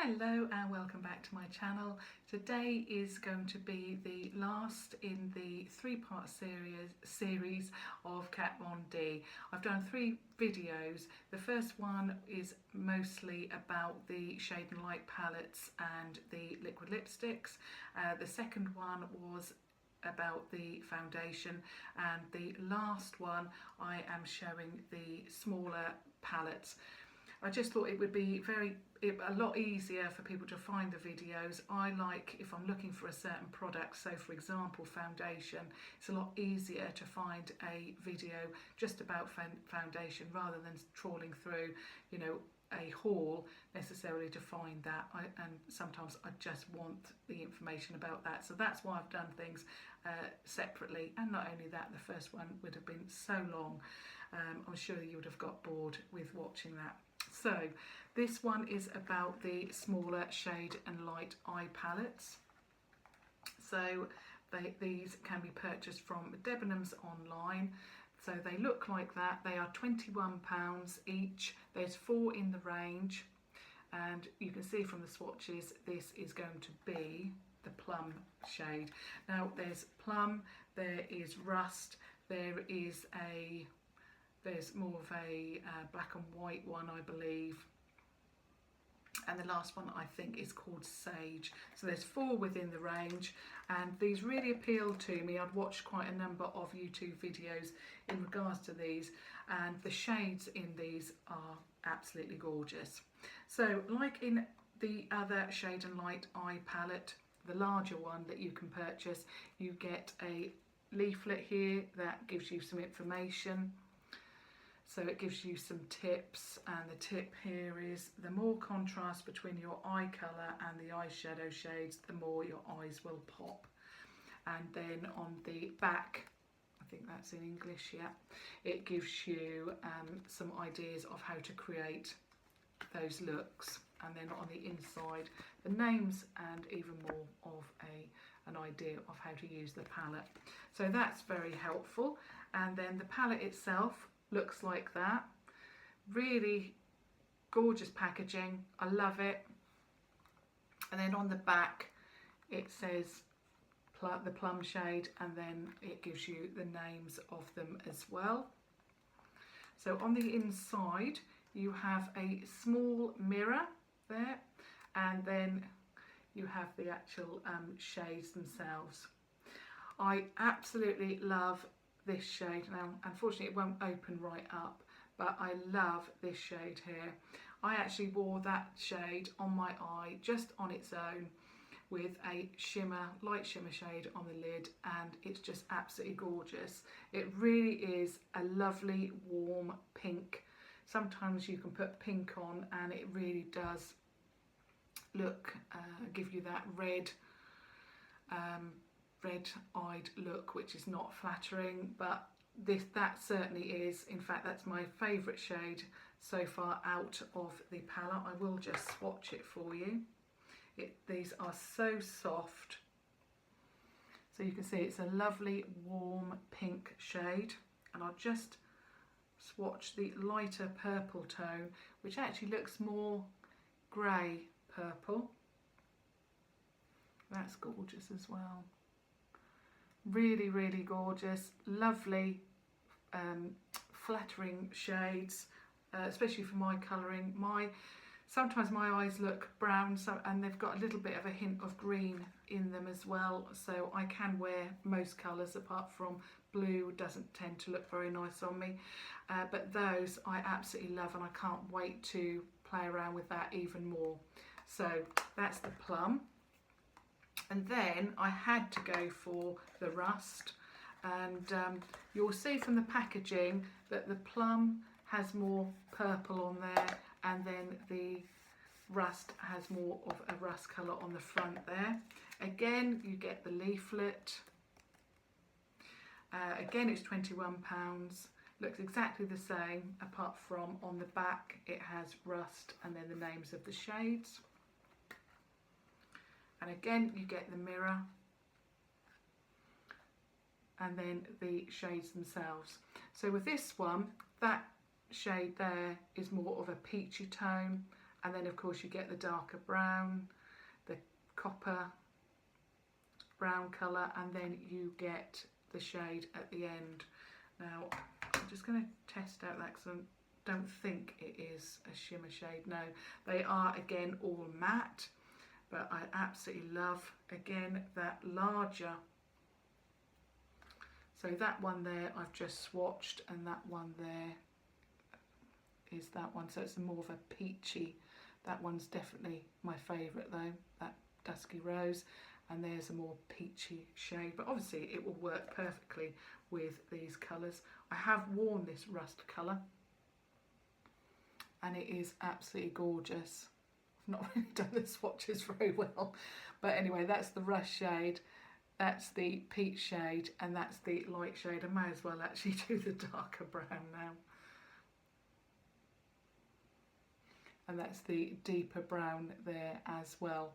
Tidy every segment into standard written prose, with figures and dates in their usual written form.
Hello and welcome back to my channel. Today is going to be the last in the three-part series of Kat Von D. I've done 3 videos. The first one is mostly about the shade and light palettes and the liquid lipsticks. The second one was about the foundation, and the last one I am showing the smaller palettes. I just thought it would be a lot easier for people to find the videos. I like, if I'm looking for a certain product, so for example foundation, it's a lot easier to find a video just about foundation rather than trawling through, you know, a haul necessarily to find that. And sometimes I just want the information about that, so that's why I've done things separately. And not only that, the first one would have been so long, I'm sure you would have got bored with watching that. So this one is about the smaller shade and light eye palettes. So these can be purchased from Debenhams online. So they look like that. They are £21 each. There's 4 in the range, and you can see from the swatches this is going to be the Plum shade. Now there's Plum, there is Rust, there's more of a black and white one, I believe, and the last one I think is called Sage. So there's 4 within the range, and these really appealed to me. I'd watched quite a number of YouTube videos in regards to these, and the shades in these are absolutely gorgeous. So like in the other shade and light eye palette, the larger one that you can purchase, you get a leaflet here that gives you some information. So it gives you some tips, and the tip here is the more contrast between your eye colour and the eyeshadow shades, the more your eyes will pop. And then on the back, I think that's in English, yeah, it gives you some ideas of how to create those looks. And then on the inside, the names and even more of an idea of how to use the palette. So that's very helpful. And then the palette itself looks like that. Really gorgeous packaging, I love it. And then on the back it says the Plum shade, and then it gives you the names of them as well. So on the inside you have a small mirror there, and then you have the actual shades themselves. I absolutely love this shade. Now unfortunately it won't open right up, but I love this shade here. I actually wore that shade on my eye just on its own with a light shimmer shade on the lid, and it's just absolutely gorgeous. It really is a lovely warm pink. Sometimes you can put pink on and it really does give you that red-eyed look, which is not flattering, but that certainly is. In fact, that's my favourite shade so far out of the palette. I will just swatch it for you. These are so soft. So you can see it's a lovely warm pink shade, and I'll just swatch the lighter purple tone, which actually looks more grey purple. That's gorgeous as well. Really, really gorgeous, lovely, flattering shades, especially for my colouring. Sometimes my eyes look brown, and they've got a little bit of a hint of green in them as well. So I can wear most colours apart from blue. Doesn't tend to look very nice on me, but those I absolutely love, and I can't wait to play around with that even more. So that's the Plum. And then I had to go for the Rust, and you'll see from the packaging that the Plum has more purple on there, and then the Rust has more of a rust colour on the front there. Again, you get the leaflet. Again, it's £21. Looks exactly the same, apart from on the back it has Rust and then the names of the shades. And again you get the mirror, and then the shades themselves. So with this one, that shade there is more of a peachy tone, and then of course you get the darker brown, the copper brown colour, and then you get the shade at the end. Now I'm just going to test out that because I don't think it is a shimmer shade. No, they are again all matte, but I absolutely love again that larger. So that one there I've just swatched, and that one there is that one, so it's more of a peachy. That one's definitely my favourite though, that dusky rose, and there's a more peachy shade, but obviously it will work perfectly with these colours. I have worn this rust colour and it is absolutely gorgeous. I've not really done the swatches very well, but anyway, that's the rust shade, that's the peach shade, and that's the light shade. I may as well actually do the darker brown now. And that's the deeper brown there as well.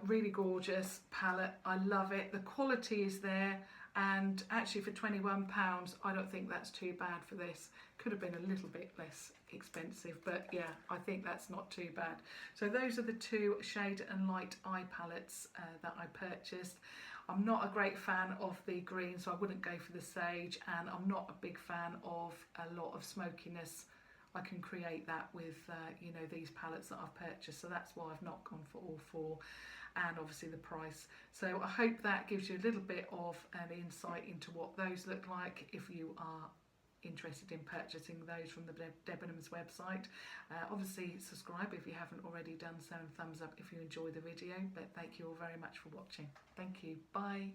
Really gorgeous palette, I love it. The quality is there, and actually for £21 I don't think that's too bad for this. Could have been a little bit less expensive, but yeah, I think that's not too bad. So those are the two shade and light eye palettes that I purchased. I'm not a great fan of the green, so I wouldn't go for the sage, and I'm not a big fan of a lot of smokiness. I can create that with you know, these palettes that I've purchased, so that's why I've not gone for all four, and obviously the price. So I hope that gives you a little bit of an insight into what those look like if you are interested in purchasing those from the Debenhams website. Obviously subscribe if you haven't already done so, and thumbs up if you enjoy the video. But thank you all very much for watching. Thank you. Bye.